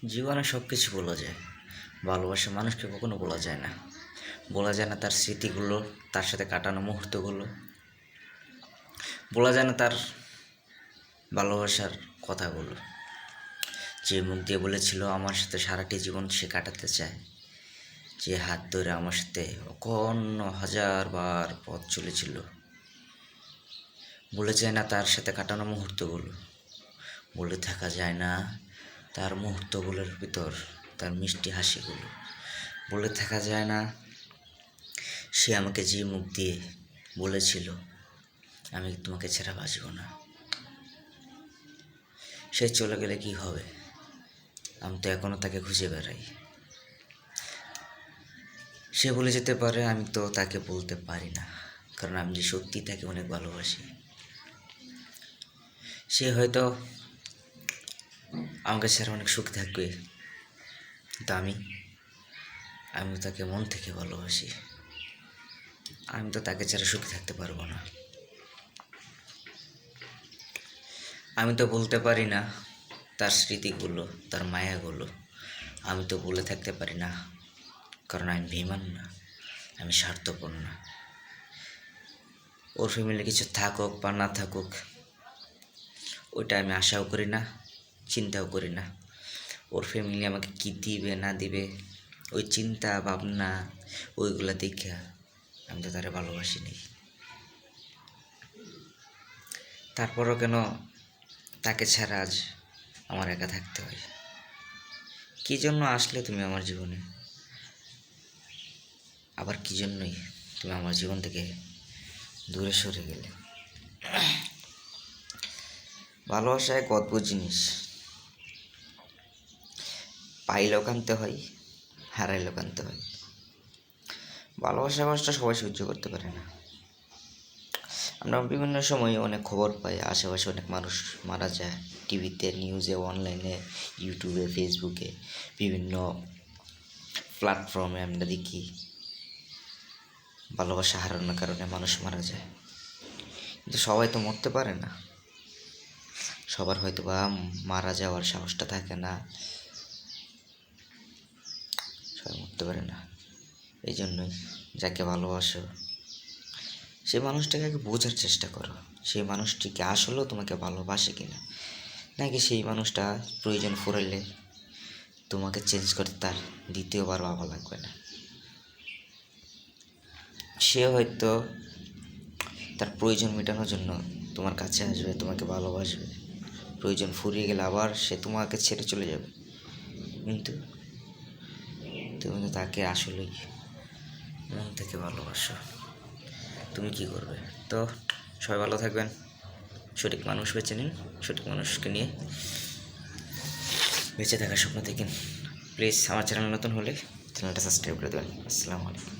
জীবনে সব কিছু বলা যায়, ভালোবাসা মানুষকে কখনো বলা যায় না। বলা যায় না তার স্মৃতিগুলো, তার সাথে কাটানো মুহূর্তগুলো, বলা যায় না তার ভালোবাসার কথাগুলো। যে মুখ দিয়ে বলেছিল আমার সাথে সারাটি জীবন সে কাটাতে চায়, যে হাত ধরে আমার সাথে অকন্য হাজারবার পথ চলেছিল, বলে যায় না তার সাথে কাটানো মুহূর্তগুলো, বলে থাকা যায় না তার মুহূর্তগুলোর ভিতর তার মিষ্টি হাসিগুলো, বলে থাকা যায় না সে আমাকে যে মুখ দিয়ে বলেছিল আমি তোমাকে ছাড়া বাঁচব না। সে চলে গেলে কি হবে, আমি তো এখনও তাকে খুঁজে বেড়াই। সে বলে যেতে পারে, আমি তো তাকে বলতে পারি না, কারণ আমি যে সত্যি তাকে অনেক ভালোবাসি। সে হয়তো আমাকে ছাড়া অনেক সুখ থাকবে, কিন্তু আমি তাকে মন থেকে ভালোবাসি। আমি তো তাকে ছাড়া সুখে থাকতে পারবো না। আমি তো বলতে পারি না তার স্মৃতিগুলো, তার মায়াগুলো আমি তো বলে থাকতে পারি না, কারণ আমি বেঈমান না, আমি স্বার্থপর না। ওর ফ্যামিলি কিছু থাকুক বা না থাকুক, ওইটা আমি আশাও করি না, চিন্তাও করি না। ওর ফ্যামিলি আমাকে কী দিবে না দিবে, ওই চিন্তা ভাবনা ওইগুলা দেখে আমি তো তারা ভালোবাসিনি। তারপরও কেন তাকে ছাড়া আজ আমার একা থাকতে হয়? কী জন্য আসলে তুমি আমার জীবনে, আবার কী জন্যই তুমি আমার জীবন থেকে দূরে সরে গেলে? ভালোবাসা এক অদ্ভুত জিনিস, পাইলেও কানতে হয়, হারাইলেও কানতে হয়। ভালোবাসা কষ্ট সবাই সহ্য করতে পারে না। আমরা বিভিন্ন সময় অনেক খবর পাই, আশেপাশে অনেক মানুষ মারা যায়, টিভিতে, নিউজে, অনলাইনে, ইউটিউবে, ফেসবুকে, বিভিন্ন প্ল্যাটফর্মে আমরা দেখি ভালোবাসা হারানোর কারণে মানুষ মারা যায়। কিন্তু সবাই তো মরতে পারে না, সবার হয়তো বা মারা যাওয়ার সাহসটা থাকে না, সবাই মরতে পারে না। এই জন্যই যাকে ভালোবাসো সেই মানুষটাকে আগে বোঝার চেষ্টা করো, সেই মানুষটিকে আসলেও তোমাকে ভালোবাসে কিনা, নাকি সেই মানুষটা প্রয়োজন ফুরাইলে তোমাকে চেঞ্জ করতে তার দ্বিতীয়বার ভাবা লাগবে না। সে হয়তো তার প্রয়োজন মেটানোর জন্য তোমার কাছে আসবে, তোমাকে ভালোবাসবে, প্রয়োজন ফুরিয়ে গেলে আবার সে তোমাকে ছেড়ে চলে যাবে, কিন্তু তুমি তো তাকে আসলেই মন থেকে ভালোবাসো। তুমি কি করবে? তো সবাই ভালো থাকবেন, সঠিক মানুষ বেছে নিন, সঠিক মানুষকে নিয়ে বেঁচে থাকার স্বপ্ন দেখেন। প্লিজ আমার চ্যানেল নতুন হলে চ্যানেলটা সাবস্ক্রাইব করে দেবেন। আসসালামু আলাইকুম।